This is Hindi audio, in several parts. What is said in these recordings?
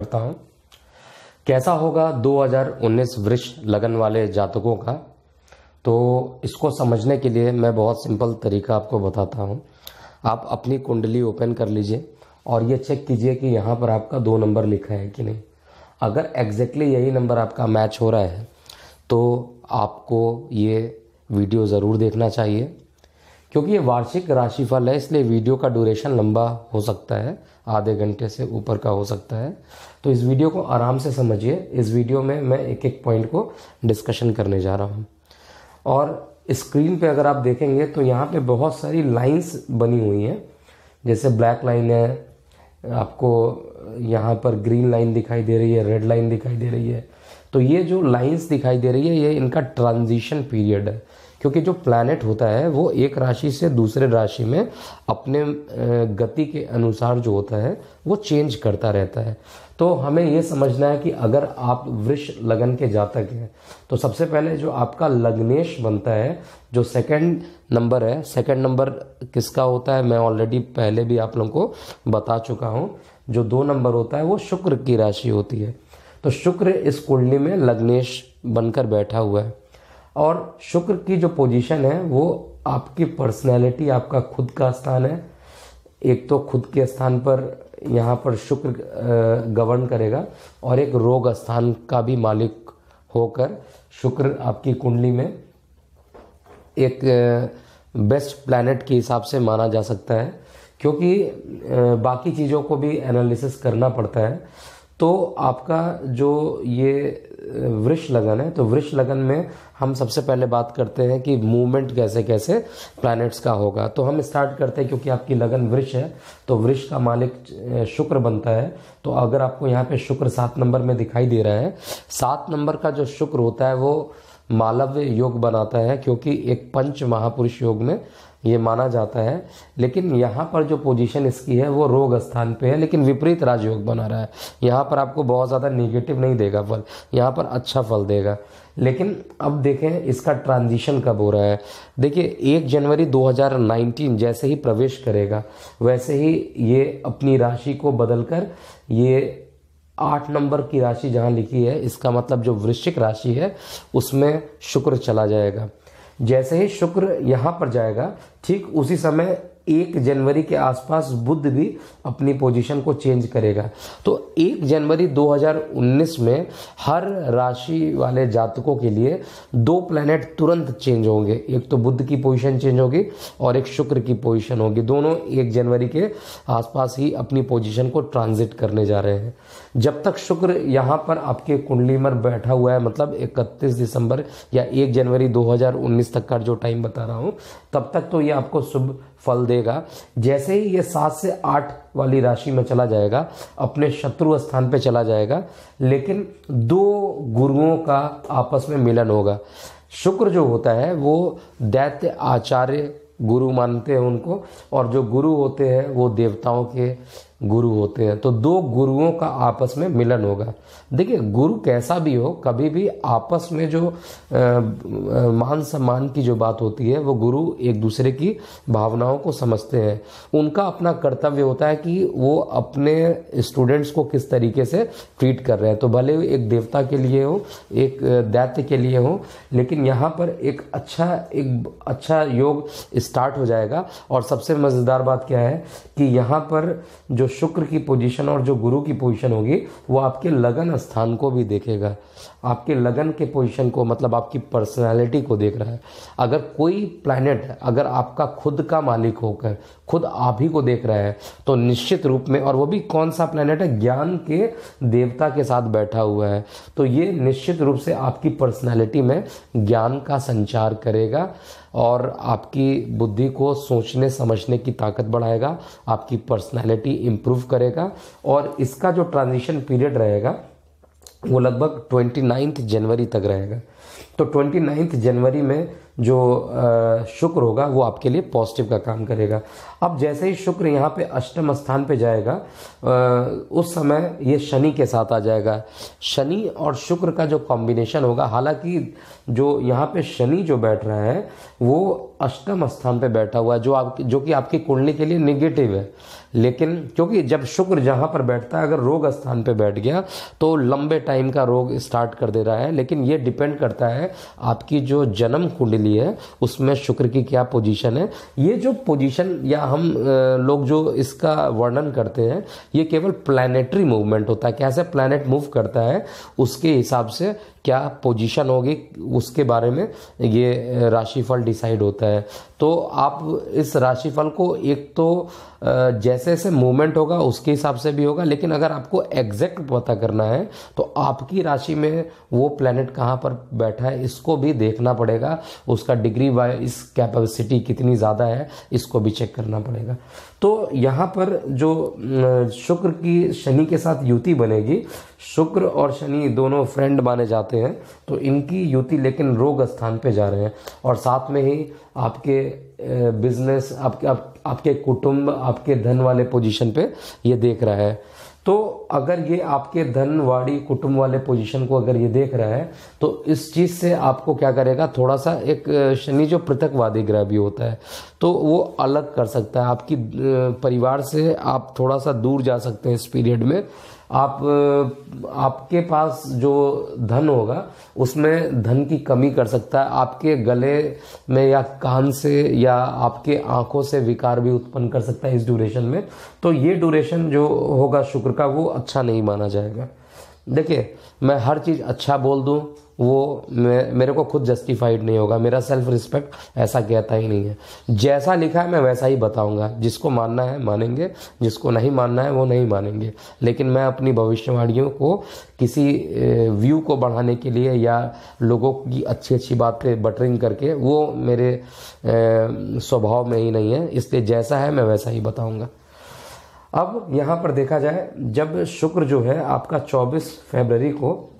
करता हूं कैसा होगा 2019 वृष लगन वाले जातकों का। तो इसको समझने के लिए मैं बहुत सिंपल तरीका आपको बताता हूं। आप अपनी कुंडली ओपन कर लीजिए और ये चेक कीजिए कि यहाँ पर आपका 2 नंबर लिखा है कि नहीं। अगर एग्जैक्टली यही नंबर आपका मैच हो रहा है तो आपको ये वीडियो ज़रूर देखना चाहिए, क्योंकि ये वार्षिक राशिफल है, इसलिए वीडियो का ड्यूरेशन लंबा हो सकता है, आधे घंटे से ऊपर का हो सकता है। तो इस वीडियो को आराम से समझिए। इस वीडियो में मैं एक एक पॉइंट को डिस्कशन करने जा रहा हूँ। और स्क्रीन पे अगर आप देखेंगे तो यहाँ पे बहुत सारी लाइंस बनी हुई हैं, जैसे ब्लैक लाइन है, आपको यहाँ पर ग्रीन लाइन दिखाई दे रही है, रेड लाइन दिखाई दे रही है। तो ये जो लाइंस दिखाई दे रही है ये इनका ट्रांजिशन पीरियड है, क्योंकि जो प्लैनेट होता है वो एक राशि से दूसरे राशि में अपने गति के अनुसार जो होता है वो चेंज करता रहता है। तो हमें ये समझना है कि अगर आप वृष लगन के जातक हैं तो सबसे पहले जो आपका लग्नेश बनता है, जो सेकंड नंबर है, सेकंड नंबर किसका होता है मैं ऑलरेडी पहले भी आप लोगों को बता चुका हूँ। जो 2 नंबर होता है वो शुक्र की राशि होती है। तो शुक्र इस कुंडली में लग्नेश बनकर बैठा हुआ है और शुक्र की जो पोजीशन है वो आपकी पर्सनैलिटी, आपका खुद का स्थान है। एक तो खुद के स्थान पर यहाँ पर शुक्र गवर्न करेगा और एक रोग स्थान का भी मालिक होकर शुक्र आपकी कुंडली में एक बेस्ट प्लैनेट के हिसाब से माना जा सकता है, क्योंकि बाकी चीज़ों को भी एनालिसिस करना पड़ता है। तो आपका जो ये वृष लगन है, तो वृष लगन में हम सबसे पहले बात करते हैं कि मूवमेंट कैसे कैसे प्लैनेट्स का होगा। तो हम स्टार्ट करते हैं, क्योंकि आपकी लगन वृष है तो वृष का मालिक शुक्र बनता है। तो अगर आपको यहाँ पे शुक्र 7 नंबर में दिखाई दे रहा है, 7 नंबर का जो शुक्र होता है वो मालव्य योग बनाता है, क्योंकि एक पंच महापुरुष योग में ये माना जाता है। लेकिन यहाँ पर जो पोजीशन इसकी है वो रोग स्थान पे है, लेकिन विपरीत राजयोग बना रहा है। यहाँ पर आपको बहुत ज़्यादा नेगेटिव नहीं देगा फल, यहाँ पर अच्छा फल देगा। लेकिन अब देखें इसका ट्रांजिशन कब हो रहा है। देखिए 1 जनवरी 2019 जैसे ही प्रवेश करेगा वैसे ही ये अपनी राशि को बदलकर ये 8 नंबर की राशि जहाँ लिखी है, इसका मतलब जो वृश्चिक राशि है उसमें शुक्र चला जाएगा। जैसे ही शुक्र यहाँ पर जाएगा ठीक उसी समय 1 जनवरी के आसपास बुध भी अपनी पोजीशन को चेंज करेगा। तो 1 जनवरी 2019 में हर राशि वाले जातकों के लिए 2 प्लैनेट तुरंत चेंज होंगे। एक तो बुध की पोजीशन चेंज होगी और एक शुक्र की पोजीशन होगी। दोनों 1 जनवरी के आसपास ही अपनी पोजीशन को ट्रांजिट करने जा रहे हैं। जब तक शुक्र यहाँ पर आपके कुंडली में बैठा हुआ है, मतलब 31 दिसंबर या 1 जनवरी 2019 तक का जो टाइम बता रहा हूँ, तब तक तो ये आपको शुभ फल देगा। जैसे ही ये 7 से 8 वाली राशि में चला जाएगा, अपने शत्रु स्थान पे चला जाएगा, लेकिन 2 गुरुओं का आपस में मिलन होगा। शुक्र जो होता है वो दैत्य आचार्य गुरु मानते हैं उनको, और जो गुरु होते हैं वो देवताओं के गुरु होते हैं। तो 2 गुरुओं का आपस में मिलन होगा। देखिए गुरु कैसा भी हो, कभी भी आपस में जो मान सम्मान की जो बात होती है वो गुरु एक दूसरे की भावनाओं को समझते हैं। उनका अपना कर्तव्य होता है कि वो अपने स्टूडेंट्स को किस तरीके से ट्रीट कर रहे हैं। तो भले एक देवता के लिए हो, एक दैत्य के लिए हो, लेकिन यहाँ पर एक अच्छा योग स्टार्ट हो जाएगा। और सबसे मज़ेदार बात क्या है कि यहाँ पर जो शुक्र की पोजीशन और जो गुरु की पोजीशन होगी वो आपके लगन स्थान को भी देखेगा, आपके लगन के पोजीशन को, मतलब आपकी पर्सनालिटी को देख रहा है। अगर कोई प्लैनेट अगर आपका खुद का मालिक होकर खुद आप ही को देख रहा है तो निश्चित रूप में, और वो भी कौन सा प्लैनेट है, ज्ञान के देवता के साथ बैठा हुआ है, तो ये निश्चित रूप से आपकी पर्सनालिटी में ज्ञान का संचार करेगा और आपकी बुद्धि को सोचने समझने की ताकत बढ़ाएगा, आपकी पर्सनालिटी इंप्रूव करेगा। और इसका जो ट्रांजिशन पीरियड रहेगा वो लगभग 29 जनवरी तक रहेगा। तो 29 जनवरी में जो शुक्र होगा वो आपके लिए पॉजिटिव का काम करेगा। अब जैसे ही शुक्र यहाँ पे अष्टम स्थान पे जाएगा उस समय ये शनि के साथ आ जाएगा। शनि और शुक्र का जो कॉम्बिनेशन होगा, हालांकि जो यहाँ पे शनि जो बैठ रहा है वो अष्टम स्थान पे बैठा हुआ है, जो कि आपकी कुंडली के लिए निगेटिव है, लेकिन क्योंकि जब शुक्र जहाँ पर बैठता है अगर रोग स्थान पे बैठ गया तो लंबे टाइम का रोग स्टार्ट कर दे रहा है। लेकिन ये डिपेंड करता है आपकी जो जन्म कुंडली है उसमें शुक्र की क्या पोजीशन है। ये जो पोजीशन या हम लोग जो इसका वर्णन करते हैं ये केवल प्लैनेटरी मूवमेंट होता है, कैसे प्लैनेट मूव करता है उसके हिसाब से क्या पोजीशन होगी उसके बारे में ये राशिफल डिसाइड होता है। तो आप इस राशिफल को एक तो जैसे जैसे मूवमेंट होगा उसके हिसाब से भी होगा, लेकिन अगर आपको एग्जैक्ट पता करना है तो आपकी राशि में वो प्लैनेट कहाँ पर बैठा है इसको भी देखना पड़ेगा, उसका डिग्री वाइज कैपेसिटी कितनी ज़्यादा है इसको भी चेक करना पड़ेगा। तो यहाँ पर जो शुक्र की शनि के साथ युति बनेगी, शुक्र और शनि दोनों फ्रेंड माने जाते हैं, तो इनकी युति लेकिन रोग स्थान पे जा रहे हैं और साथ में ही आपके बिजनेस, आपके कुटुंब, आपके धन वाले पोजीशन पे ये देख रहा है। तो अगर ये आपके धन वाड़ी कुटुंब वाले पोजीशन को अगर ये देख रहा है तो इस चीज़ से आपको क्या करेगा, थोड़ा सा एक शनि जो पृथकवादी ग्रह भी होता है तो वो अलग कर सकता है आपकी परिवार से, आप थोड़ा सा दूर जा सकते हैं इस पीरियड में। आपके पास जो धन होगा उसमें धन की कमी कर सकता है, आपके गले में या कान से या आपके आंखों से विकार भी उत्पन्न कर सकता है इस ड्यूरेशन में। तो ये ड्यूरेशन जो होगा शुक्र का वो अच्छा नहीं माना जाएगा। देखिए, मैं हर चीज़ अच्छा बोल दूं वो मेरे को खुद जस्टिफाइड नहीं होगा, मेरा सेल्फ रिस्पेक्ट ऐसा कहता ही नहीं है। जैसा लिखा है मैं वैसा ही बताऊंगा, जिसको मानना है मानेंगे, जिसको नहीं मानना है वो नहीं मानेंगे। लेकिन मैं अपनी भविष्यवाणियों को किसी व्यू को बढ़ाने के लिए या लोगों की अच्छी अच्छी बातें बटरिंग करके वो मेरे स्वभाव में ही नहीं है, इसलिए जैसा है मैं वैसा ही बताऊँगा। अब यहाँ पर देखा जाए, जब शुक्र जो है आपका 24 फरवरी को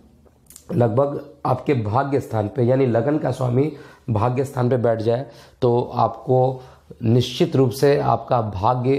लगभग आपके भाग्य स्थान पे यानी लगन का स्वामी भाग्य स्थान पे बैठ जाए तो आपको निश्चित रूप से आपका भाग्य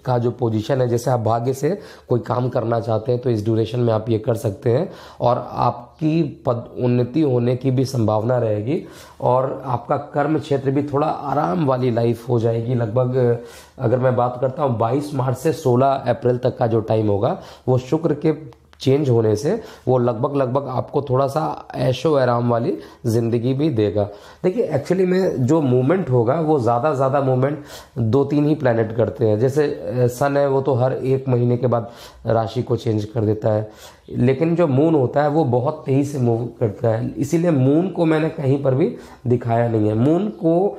का जो पोजीशन है, जैसे आप भाग्य से कोई काम करना चाहते हैं तो इस ड्यूरेशन में आप ये कर सकते हैं और आपकी पद उन्नति होने की भी संभावना रहेगी और आपका कर्म क्षेत्र भी थोड़ा आराम वाली लाइफ हो जाएगी। लगभग अगर मैं बात करता हूँ 22 मार्च से 16 अप्रैल तक का जो टाइम होगा वो शुक्र के चेंज होने से वो लगभग आपको थोड़ा सा ऐशो आराम वाली ज़िंदगी भी देगा। देखिए, एक्चुअली में जो मूवमेंट होगा वो ज़्यादा मूवमेंट 2-3 ही प्लैनेट करते हैं। जैसे सन है वो तो हर 1 महीने के बाद राशि को चेंज कर देता है, लेकिन जो मून होता है वो बहुत तेज़ी से मूव करता है, इसीलिए मून को मैंने कहीं पर भी दिखाया नहीं है। मून को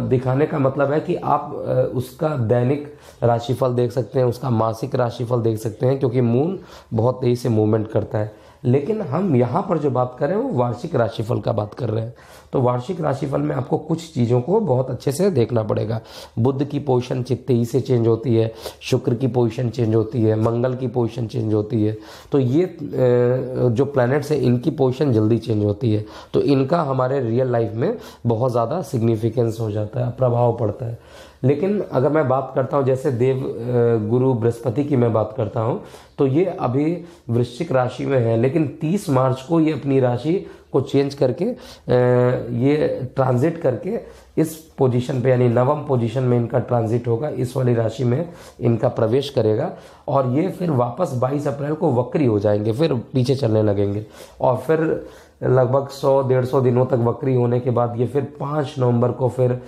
दिखाने का मतलब है कि आप उसका दैनिक राशिफल देख सकते हैं, उसका मासिक राशिफल देख सकते हैं, क्योंकि मून बहुत तेज़ी से मूवमेंट करता है। लेकिन हम यहाँ पर जो बात कर रहे हैं वो वार्षिक राशिफल का बात कर रहे हैं। तो वार्षिक राशिफल में आपको कुछ चीज़ों को बहुत अच्छे से देखना पड़ेगा। बुध की पोजीशन तेजी से चेंज होती है, शुक्र की पोजीशन चेंज होती है, मंगल की पोजीशन चेंज होती है। तो ये जो प्लैनेट्स है इनकी पोजीशन जल्दी चेंज होती है, तो इनका हमारे रियल लाइफ में बहुत ज़्यादा सिग्निफिकेंस हो जाता है, प्रभाव पड़ता है। लेकिन अगर मैं बात करता हूँ जैसे देव गुरु बृहस्पति की मैं बात करता हूँ तो ये अभी वृश्चिक राशि में है, लेकिन 30 मार्च को ये अपनी राशि को चेंज करके ये ट्रांजिट करके इस पोजीशन पे यानी नवम पोजीशन में इनका ट्रांजिट होगा, इस वाली राशि में इनका प्रवेश करेगा और ये फिर वापस 22 अप्रैल को वक्री हो जाएंगे, फिर पीछे चलने लगेंगे और फिर लगभग 100-150 दिनों तक वक्री होने के बाद ये फिर 5 नवंबर को फिर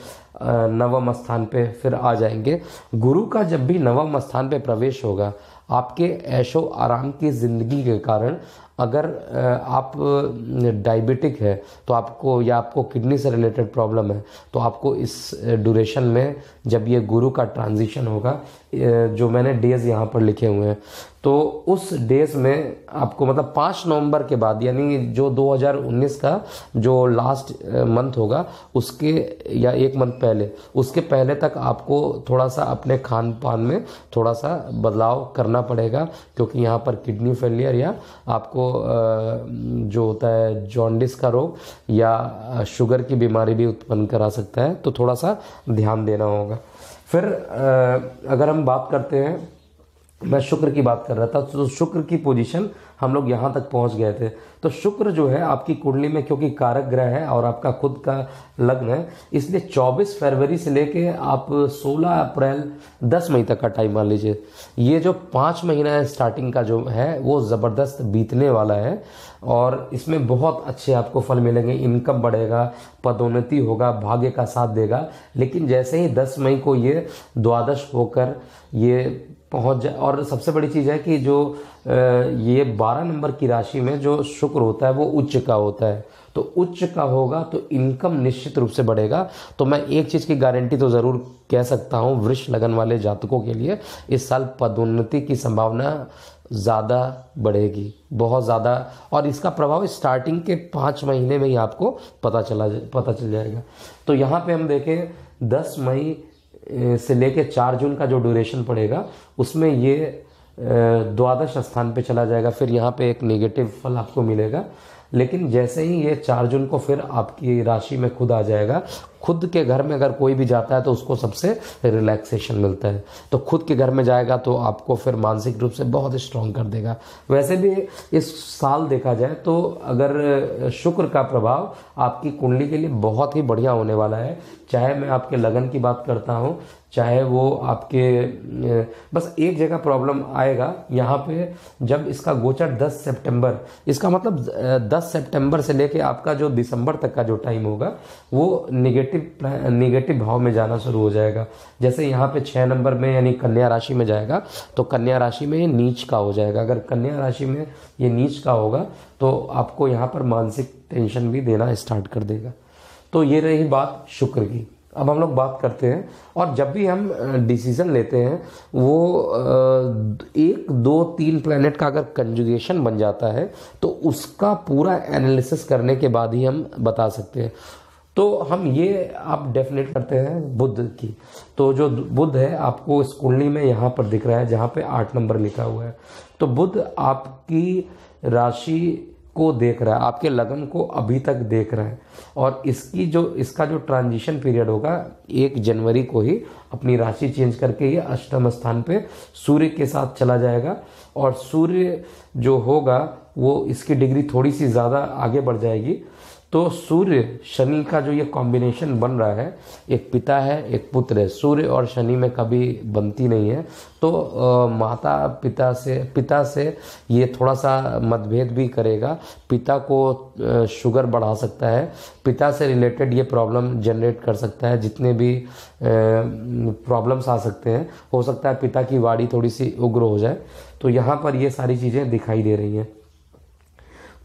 नवम स्थान पे फिर आ जाएंगे। गुरु का जब भी नवम स्थान पे प्रवेश होगा, आपके ऐशो आराम की ज़िंदगी के कारण अगर आप डायबिटिक है तो आपको या आपको किडनी से रिलेटेड प्रॉब्लम है तो आपको इस ड्यूरेशन में जब ये गुरु का ट्रांजिशन होगा, जो मैंने डेज यहाँ पर लिखे हुए हैं, तो उस डेज में आपको मतलब 5 नवंबर के बाद, यानी जो 2019 का जो लास्ट मंथ होगा उसके या एक मंथ पहले, उसके पहले तक आपको थोड़ा सा अपने खान पान में थोड़ा सा बदलाव करना पड़ेगा, क्योंकि यहाँ पर किडनी फेलियर या आपको जो होता है जॉन्डिस का रोग या शुगर की बीमारी भी उत्पन्न करा सकता है, तो थोड़ा सा ध्यान देना होगा। फिर अगर हम बात करते हैं, मैं शुक्र की बात कर रहा था, तो शुक्र की पोजीशन हम लोग यहाँ तक पहुँच गए थे। तो शुक्र जो है आपकी कुंडली में, क्योंकि कारक ग्रह है और आपका खुद का लग्न है, इसलिए 24 फरवरी से लेके आप 16 अप्रैल 10 मई तक का टाइम मान लीजिए, ये जो 5 महीना है स्टार्टिंग का जो है वो ज़बरदस्त बीतने वाला है और इसमें बहुत अच्छे आपको फल मिलेंगे। इनकम बढ़ेगा, पदोन्नति होगा, भाग्य का साथ देगा। लेकिन जैसे ही 10 मई को ये द्वादश होकर ये पहुंच जाए, और सबसे बड़ी चीज़ है कि जो ये 12 नंबर की राशि में जो शुक्र होता है वो उच्च का होता है, तो उच्च का होगा तो इनकम निश्चित रूप से बढ़ेगा। तो मैं एक चीज़ की गारंटी तो ज़रूर कह सकता हूँ, वृष लगन वाले जातकों के लिए इस साल पदोन्नति की संभावना ज़्यादा बढ़ेगी, बहुत ज़्यादा, और इसका प्रभाव स्टार्टिंग के 5 महीने में ही आपको पता चल जाएगा। तो यहाँ पे हम देखें 10 मई से लेके 4 जून का जो ड्यूरेशन पड़ेगा उसमें ये द्वादश स्थान पे चला जाएगा, फिर यहाँ पे एक नेगेटिव फल आपको मिलेगा। लेकिन जैसे ही ये 4 जून को फिर आपकी राशि में खुद आ जाएगा, खुद के घर में अगर कोई भी जाता है तो उसको सबसे रिलैक्सेशन मिलता है, तो खुद के घर में जाएगा तो आपको फिर मानसिक रूप से बहुत स्ट्रॉन्ग कर देगा। वैसे भी इस साल देखा जाए तो अगर शुक्र का प्रभाव आपकी कुंडली के लिए बहुत ही बढ़िया होने वाला है, चाहे मैं आपके लगन की बात करता हूँ, चाहे वो आपके बस एक जगह प्रॉब्लम आएगा यहाँ पे, जब इसका गोचर 10 सितंबर, इसका मतलब 10 सितंबर से लेके आपका जो दिसंबर तक का जो टाइम होगा वो नेगेटिव भाव में जाना शुरू हो जाएगा। जैसे यहाँ पे 6 नंबर में यानी कन्या राशि में जाएगा तो कन्या राशि में ये नीच का हो जाएगा। अगर कन्या राशि में ये नीच का होगा तो आपको यहाँ पर मानसिक टेंशन भी देना स्टार्ट कर देगा। तो ये रही बात शुक्र की। अब हम लोग बात करते हैं, और जब भी हम डिसीजन लेते हैं वो 1, 2, 3 प्लैनेट का अगर कंजुगेशन बन जाता है तो उसका पूरा एनालिसिस करने के बाद ही हम बता सकते हैं। तो हम ये आप डेफिनेट करते हैं बुध की, तो जो बुध है आपको इस कुंडली में यहाँ पर दिख रहा है जहाँ पे 8 नंबर लिखा हुआ है, तो बुध आपकी राशि को देख रहा है, आपके लगन को अभी तक देख रहा है, और इसका जो ट्रांजिशन पीरियड होगा 1 जनवरी को ही अपनी राशि चेंज करके ये अष्टम स्थान पे सूर्य के साथ चला जाएगा, और सूर्य जो होगा वो इसकी डिग्री थोड़ी सी ज़्यादा आगे बढ़ जाएगी। तो सूर्य शनि का जो ये कॉम्बिनेशन बन रहा है, एक पिता है एक पुत्र है, सूर्य और शनि में कभी बनती नहीं है, तो माता पिता से ये थोड़ा सा मतभेद भी करेगा, पिता को शुगर बढ़ा सकता है, पिता से रिलेटेड ये प्रॉब्लम जनरेट कर सकता है, जितने भी प्रॉब्लम्स आ सकते हैं, हो सकता है पिता की वाणी थोड़ी सी उग्र हो जाए। तो यहाँ पर ये सारी चीज़ें दिखाई दे रही हैं।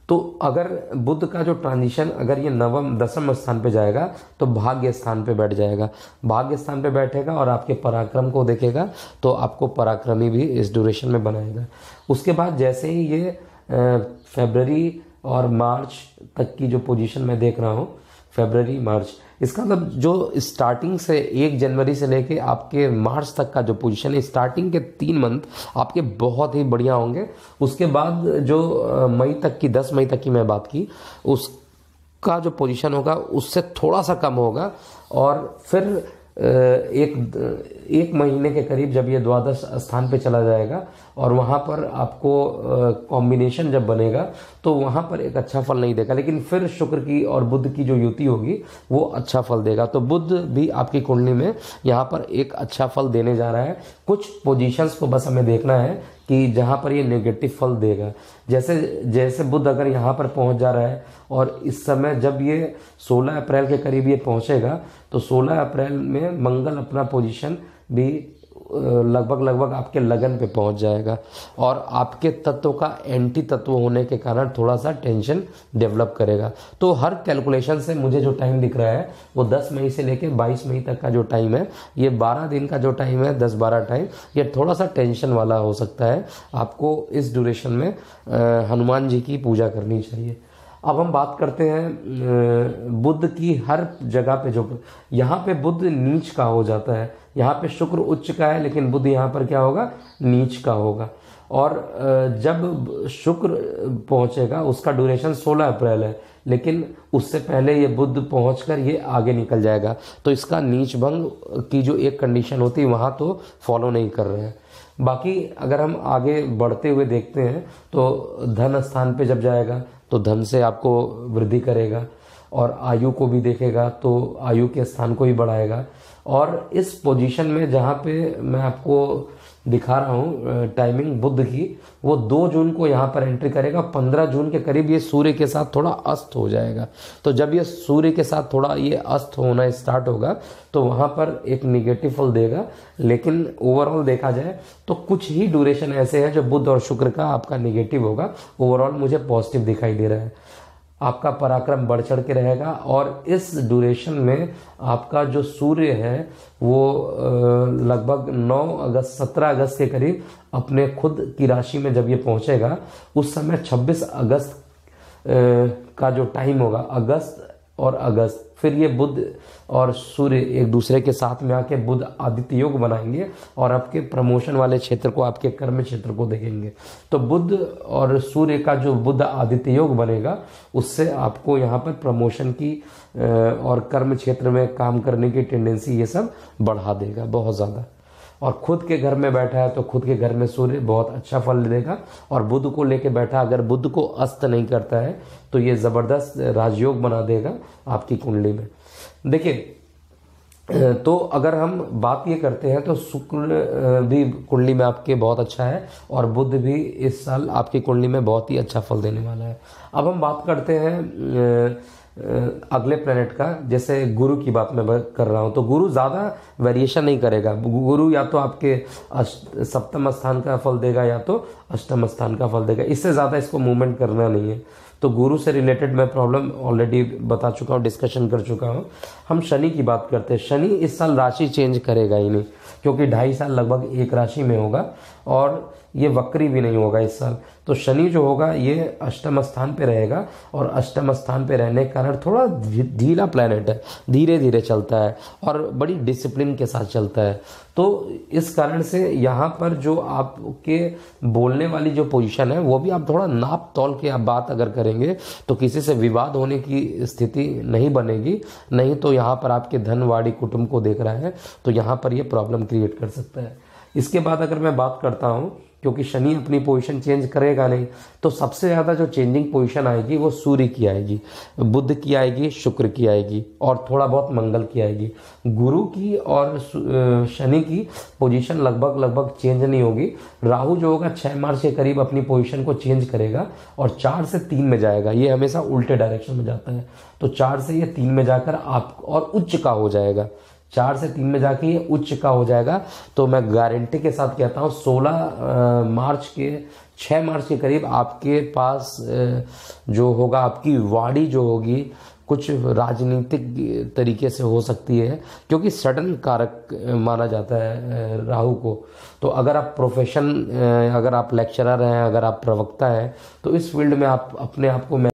तो अगर बुध का जो ट्रांजिशन अगर ये 10वें स्थान पे जाएगा तो भाग्य स्थान पे बैठ जाएगा, भाग्य स्थान पे बैठेगा और आपके पराक्रम को देखेगा, तो आपको पराक्रमी भी इस ड्यूरेशन में बनाएगा। उसके बाद जैसे ही ये फरवरी और मार्च तक की जो पोजीशन मैं देख रहा हूँ, फरवरी मार्च, इसका मतलब जो स्टार्टिंग से 1 जनवरी से लेके आपके मार्च तक का जो पोजीशन है, स्टार्टिंग के 3 मंथ आपके बहुत ही बढ़िया होंगे। उसके बाद जो मई तक की 10 मई तक की मैं बात की, उसका जो पोजीशन होगा उससे थोड़ा सा कम होगा, और फिर एक महीने के करीब जब ये द्वादश स्थान पे चला जाएगा और वहाँ पर आपको कॉम्बिनेशन जब बनेगा तो वहाँ पर एक अच्छा फल नहीं देगा, लेकिन फिर शुक्र की और बुध की जो युति होगी वो अच्छा फल देगा। तो बुध भी आपकी कुंडली में यहाँ पर एक अच्छा फल देने जा रहा है। कुछ पोजीशंस को बस हमें देखना है कि जहाँ पर ये नेगेटिव फल देगा। जैसे बुध अगर यहाँ पर पहुँच जा रहा है, और इस समय जब ये 16 अप्रैल के करीब ये पहुँचेगा तो 16 अप्रैल में मंगल अपना पोजीशन भी लगभग लगभग आपके लगन पे पहुंच जाएगा और आपके तत्व का एंटी तत्व होने के कारण थोड़ा सा टेंशन डेवलप करेगा। तो हर कैलकुलेशन से मुझे जो टाइम दिख रहा है वो 10 मई से लेकर 22 मई तक का जो टाइम है, ये 12 दिन का जो टाइम है, 10-12 टाइम, ये थोड़ा सा टेंशन वाला हो सकता है। आपको इस ड्यूरेशन में हनुमान जी की पूजा करनी चाहिए। अब हम बात करते हैं बुध की। हर जगह पे जो यहाँ पे बुध नीच का हो जाता है, यहाँ पे शुक्र उच्च का है लेकिन बुध यहाँ पर क्या होगा, नीच का होगा। और जब शुक्र पहुँचेगा उसका ड्यूरेशन 16 अप्रैल है, लेकिन उससे पहले ये बुध पहुँचकर ये आगे निकल जाएगा। तो इसका नीच भंग की जो एक कंडीशन होती है वहाँ तो फॉलो नहीं कर रहे हैं। बाकी अगर हम आगे बढ़ते हुए देखते हैं तो धन स्थान पे जब जाएगा तो धन से आपको वृद्धि करेगा, और आयु को भी देखेगा तो आयु के स्थान को ही बढ़ाएगा। और इस पोजीशन में जहाँ पे मैं आपको दिखा रहा हूँ टाइमिंग बुध की, वो 2 जून को यहाँ पर एंट्री करेगा। 15 जून के करीब ये सूर्य के साथ थोड़ा अस्त हो जाएगा। तो जब ये सूर्य के साथ थोड़ा ये अस्त होना स्टार्ट होगा तो वहाँ पर एक निगेटिव फल देगा, लेकिन ओवरऑल देखा जाए तो कुछ ही ड्यूरेशन ऐसे हैं जो बुध और शुक्र का आपका निगेटिव होगा। ओवरऑल मुझे पॉजिटिव दिखाई दे रहा है। आपका पराक्रम बढ़ चढ़ के रहेगा, और इस ड्यूरेशन में आपका जो सूर्य है वो लगभग 9 अगस्त 17 अगस्त के करीब अपने खुद की राशि में जब ये पहुंचेगा, उस समय 26 अगस्त का जो टाइम होगा, अगस्त और अगस्त, फिर ये बुध और सूर्य एक दूसरे के साथ में आके बुध आदित्य योग बनाएंगे और आपके प्रमोशन वाले क्षेत्र को, आपके कर्म क्षेत्र को देखेंगे। तो बुध और सूर्य का जो बुध आदित्य योग बनेगा उससे आपको यहाँ पर प्रमोशन की और कर्म क्षेत्र में काम करने की टेंडेंसी ये सब बढ़ा देगा बहुत ज़्यादा। और खुद के घर में बैठा है तो खुद के घर में सूर्य बहुत अच्छा फल देगा। और बुध को लेके बैठा, अगर बुध को अस्त नहीं करता है तो ये ज़बरदस्त राजयोग बना देगा आपकी कुंडली में। देखिए, तो अगर हम बात ये करते हैं तो शुक्र भी कुंडली में आपके बहुत अच्छा है और बुध भी इस साल आपकी कुंडली में बहुत ही अच्छा फल देने वाला है। अब हम बात करते हैं अगले प्लेनेट का। जैसे गुरु की बात मैं कर रहा हूं तो गुरु ज़्यादा वेरिएशन नहीं करेगा। गुरु या तो आपके सप्तम स्थान का फल देगा या तो अष्टम स्थान का फल देगा, इससे ज़्यादा इसको मूवमेंट करना नहीं है। तो गुरु से रिलेटेड मैं प्रॉब्लम ऑलरेडी बता चुका हूँ, डिस्कशन कर चुका हूँ। हम शनि की बात करते हैं। शनि इस साल राशि चेंज करेगा ही नहीं, क्योंकि 2.5 साल लगभग एक राशि में होगा और ये वक्री भी नहीं होगा इस साल। तो शनि जो होगा ये अष्टम स्थान पे रहेगा, और अष्टम स्थान पे रहने के कारण थोड़ा ढीला प्लैनेट है, धीरे धीरे चलता है और बड़ी डिसिप्लिन के साथ चलता है। तो इस कारण से यहाँ पर जो आपके बोलने वाली जो पोजीशन है वो भी आप थोड़ा नाप तौल के आप बात अगर करेंगे तो किसी से विवाद होने की स्थिति नहीं बनेगी। नहीं तो यहाँ पर आपके धनवाड़ी कुटुंब को देख रहा है तो यहाँ पर ये प्रॉब्लम क्रिएट कर सकता है। इसके बाद अगर मैं बात करता हूँ, क्योंकि शनि अपनी पोजीशन चेंज करेगा नहीं, तो सबसे ज़्यादा जो चेंजिंग पोजीशन आएगी वो सूर्य की आएगी, बुध की आएगी, शुक्र की आएगी और थोड़ा बहुत मंगल की आएगी। गुरु की और शनि की पोजीशन लगभग चेंज नहीं होगी। राहु जो होगा 6 मार्च के करीब अपनी पोजीशन को चेंज करेगा और 4 से 3 में जाएगा। ये हमेशा उल्टे डायरेक्शन में जाता है, तो 4 से ये 3 में जाकर आप और उच्च का हो जाएगा। 4 से 3 में जाके ये उच्च का हो जाएगा। तो मैं गारंटी के साथ कहता हूँ 6 मार्च के करीब आपके पास जो होगा, आपकी वाणी जो होगी कुछ राजनीतिक तरीके से हो सकती है, क्योंकि सडन कारक माना जाता है राहु को। तो अगर आप अगर आप लेक्चरर हैं, अगर आप प्रवक्ता हैं, तो इस फील्ड में आप अपने आप को